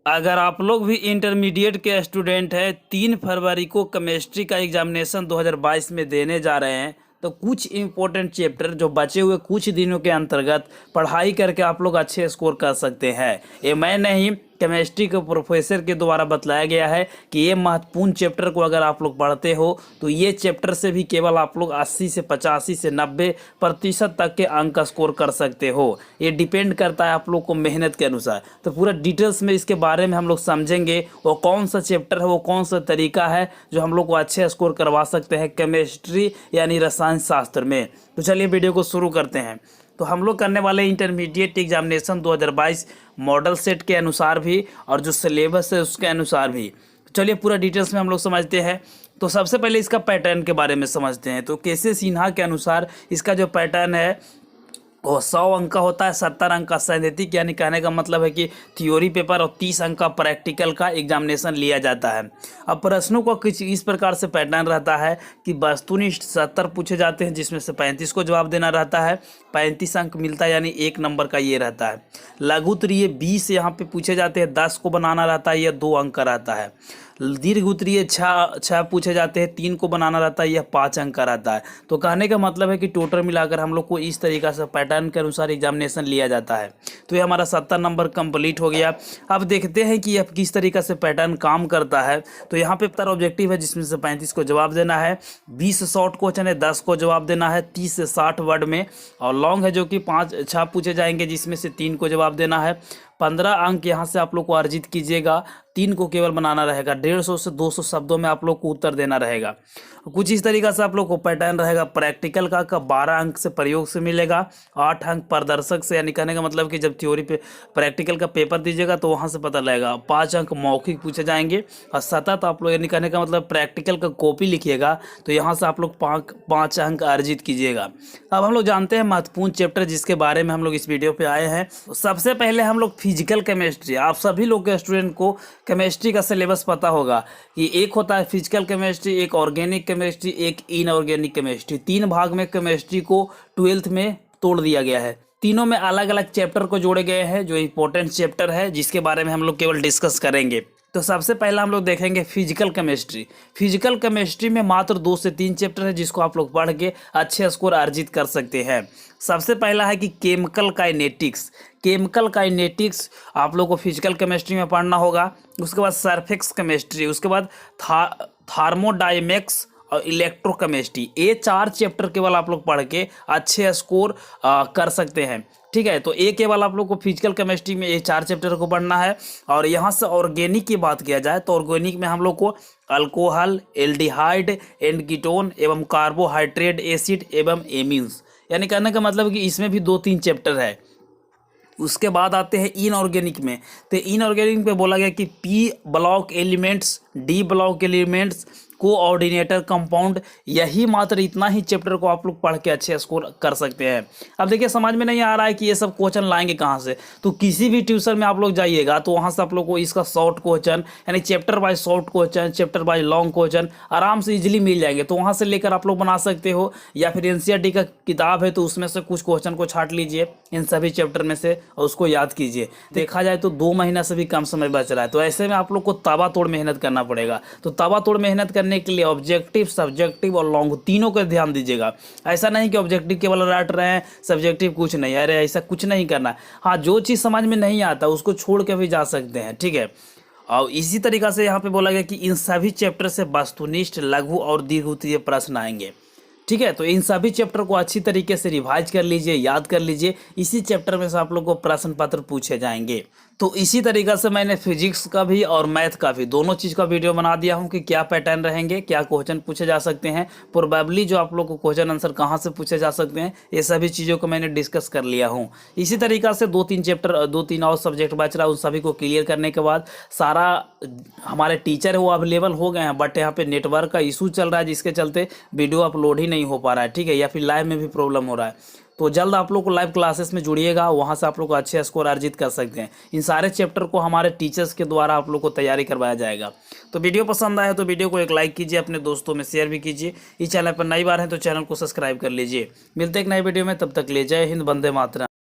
अगर आप लोग भी इंटरमीडिएट के स्टूडेंट हैं, 3 फरवरी को केमिस्ट्री का एग्जामिनेशन 2022 में देने जा रहे हैं, तो कुछ इम्पोर्टेंट चैप्टर जो बचे हुए कुछ दिनों के अंतर्गत पढ़ाई करके आप लोग अच्छे स्कोर कर सकते हैं। ये मैं नहीं, केमिस्ट्री के प्रोफेसर के द्वारा बताया गया है कि ये महत्वपूर्ण चैप्टर को अगर आप लोग पढ़ते हो तो ये चैप्टर से भी केवल आप लोग 80 से 85 से 90% तक के अंक स्कोर कर सकते हो। ये डिपेंड करता है आप लोग को मेहनत के अनुसार। तो पूरा डिटेल्स में इसके बारे में हम लोग समझेंगे, वो कौन सा चैप्टर है, वो कौन सा तरीका है जो हम लोग को अच्छे स्कोर करवा सकते हैं केमिस्ट्री यानी रसायन शास्त्र में। तो चलिए वीडियो को शुरू करते हैं। तो हम लोग करने वाले इंटरमीडिएट एग्जामिनेशन 2022 मॉडल सेट के अनुसार भी और जो सिलेबस है उसके अनुसार भी। चलिए पूरा डिटेल्स में हम लोग समझते हैं। तो सबसे पहले इसका पैटर्न के बारे में समझते हैं। तो केसी सिन्हा के अनुसार इसका जो पैटर्न है वो 100 अंक का होता है, 70 अंक का सैद्धांतिक यानी कहने का मतलब है कि थ्योरी पेपर और 30 अंक का प्रैक्टिकल का एग्जामिनेशन लिया जाता है। अब प्रश्नों का कुछ इस प्रकार से पैटर्न रहता है कि वस्तुनिष्ठ 70 पूछे जाते हैं, जिसमें से 35 को जवाब देना रहता है, 35 अंक मिलता है यानी 1 नंबर का ये रहता है। लघु उत्तरीय 20 यहाँ पे पूछे जाते हैं, 10 को बनाना रहता है, यह 2 अंक का रहता है। दीर्घ उत्तरीय 6 पूछे जाते हैं, 3 को बनाना रहता है, यह 5 अंक का रहता है। तो कहने का मतलब है कि टोटल मिलाकर हम लोग को इस तरीक़ा से पैटर्न के अनुसार एग्जामिनेशन लिया जाता है। तो ये हमारा 70 नंबर कंप्लीट हो गया। अब देखते हैं कि यह किस तरीक़े से पैटर्न काम करता है। तो यहाँ पे 70 ऑब्जेक्टिव है, जिसमें से 35 को जवाब देना है, 20 शॉर्ट क्वेश्चन है, 10 को जवाब देना है 30 से 60 वर्ड में, और लॉन्ग है जो कि 5-6 पूछे जाएंगे, जिसमें से 3 को जवाब देना है। 15 अंक यहाँ से आप लोग को अर्जित कीजिएगा, 3 को केवल बनाना रहेगा, 150 से 200 शब्दों में आप लोग को उत्तर देना रहेगा। कुछ इस तरीक़ा से आप लोग को पैटर्न रहेगा। प्रैक्टिकल का 12 अंक से प्रयोग से मिलेगा, 8 अंक प्रदर्शक से, यानी कहने का मतलब कि जब थ्योरी पे प्रैक्टिकल का पेपर दीजिएगा तो वहाँ से पता लगेगा। 5 अंक मौखिक पूछे जाएंगे, और सतत आप लोग यानी कहने का मतलब प्रैक्टिकल का कॉपी लिखिएगा तो यहाँ से आप लोग 5 अंक अर्जित कीजिएगा। अब हम लोग जानते हैं महत्वपूर्ण चैप्टर जिसके बारे में हम लोग इस वीडियो पे आए हैं। सबसे पहले हम लोग फिजिकल केमिस्ट्री, आप सभी लोग के स्टूडेंट को केमिस्ट्री का सिलेबस पता होगा कि एक होता है फिजिकल केमिस्ट्री, एक ऑर्गेनिक केमिस्ट्री, एक इनऑर्गेनिक केमिस्ट्री। 3 भाग में केमिस्ट्री को 12th में तोड़ दिया गया है। तीनों में अलग अलग चैप्टर को जोड़े गए हैं जो इंपॉर्टेंट चैप्टर है, जिसके बारे में हम लोग केवल डिस्कस करेंगे। तो सबसे पहला हम लोग देखेंगे फिजिकल केमिस्ट्री। फिजिकल केमिस्ट्री में मात्र 2 से 3 चैप्टर है, जिसको आप लोग पढ़ के अच्छे स्कोर अर्जित कर सकते हैं। सबसे पहला है कि केमिकल काइनेटिक्स। केमिकल काइनेटिक्स आप लोग को फिजिकल केमिस्ट्री में पढ़ना होगा। उसके बाद सरफेक्स केमिस्ट्री, उसके बाद थार्मोडायनेमिक्स और इलेक्ट्रोकेमिस्ट्री। ये 4 चैप्टर केवल आप लोग पढ़ के अच्छे स्कोर कर सकते हैं। ठीक है, तो ये केवल आप लोग को फिजिकल केमिस्ट्री में ये 4 चैप्टर को पढ़ना है। और यहाँ से ऑर्गेनिक की बात किया जाए तो ऑर्गेनिक में हम लोग को अल्कोहल, एल्डिहाइड, एंड एवं कार्बोहाइड्रेट एसिड एवं एमीन्स, यानी कहने का मतलब कि इसमें भी 2-3 चैप्टर है। उसके बाद आते हैं इनऑर्गेनिक में। तो इनऑर्गेनिक पे बोला गया कि P block elements, D block elements, coordinator compound, यही मात्र इतना ही चैप्टर को आप लोग पढ़ के अच्छे स्कोर कर सकते हैं। अब देखिए समझ में नहीं आ रहा है कि ये सब क्वेश्चन लाएंगे कहाँ से, तो किसी भी ट्यूशन में आप लोग जाइएगा तो वहाँ से आप लोग को इसका शॉर्ट क्वेश्चन यानी chapter wise short question, chapter wise long question आराम से इजीली मिल जाएंगे। तो वहाँ से लेकर आप लोग बना सकते हो, या फिर एनसीईआरटी का किताब है तो उसमें से कुछ क्वेश्चन को छांट लीजिए इन सभी चैप्टर में से और उसको याद कीजिए। देखा जाए तो 2 महीना से भी कम समय बच रहा है, तो ऐसे में आप लोग को ताबड़तोड़ मेहनत करना पड़ेगा। तो ताबड़तोड़ मेहनत करने के लिए ऑब्जेक्टिव, सब्जेक्टिव और लॉन्ग तीनों का ध्यान दीजिएगा। ऐसा नहीं कि ऑब्जेक्टिव केवल रट रहे हैं, सब्जेक्टिव कुछ नहीं। अरे ऐसा कुछ नहीं करना। हाँ, जो चीज़ समझ में नहीं आता उसको छोड़ के भी जा सकते हैं। ठीक है, और इसी तरीक़ा से यहाँ पे बोला गया कि इन सभी चैप्टर से वस्तुनिष्ठ, लघु और दीर्घ उत्तरीय प्रश्न आएंगे। ठीक है, तो इन सभी चैप्टर को अच्छी तरीके से रिवाइज कर लीजिए, याद कर लीजिए। इसी चैप्टर में से आप लोग को प्रश्न पत्र पूछे जाएंगे। तो इसी तरीक़ा से मैंने फिजिक्स का भी और मैथ का भी दोनों चीज़ का वीडियो बना दिया हूं कि क्या पैटर्न रहेंगे, क्या क्वेश्चन पूछे जा सकते हैं, प्रोबेबली जो आप लोग को क्वेश्चन आंसर कहां से पूछे जा सकते हैं, ये सभी चीज़ों को मैंने डिस्कस कर लिया हूं। इसी तरीक़ा से 2-3 चैप्टर, 2-3 और सब्जेक्ट बच रहा है, उन सभी को क्लियर करने के बाद सारा हमारे टीचर है वो अवेलेबल हो गए हैं, बट यहाँ पे नेटवर्क का इशू चल रहा है, जिसके चलते वीडियो अपलोड ही नहीं हो पा रहा है। ठीक है, या फिर लाइव में भी प्रॉब्लम हो रहा है। तो जल्द आप लोग को लाइव क्लासेस में जुड़िएगा, वहाँ से आप लोग को अच्छे स्कोर अर्जित कर सकते हैं। इन सारे चैप्टर को हमारे टीचर्स के द्वारा आप लोग को तैयारी करवाया जाएगा। तो वीडियो पसंद आया तो वीडियो को एक लाइक कीजिए, अपने दोस्तों में शेयर भी कीजिए। इस चैनल पर नई बार है तो चैनल को सब्सक्राइब कर लीजिए। मिलते एक नई वीडियो में, तब तक ले जय हिंद, वंदे मातरम।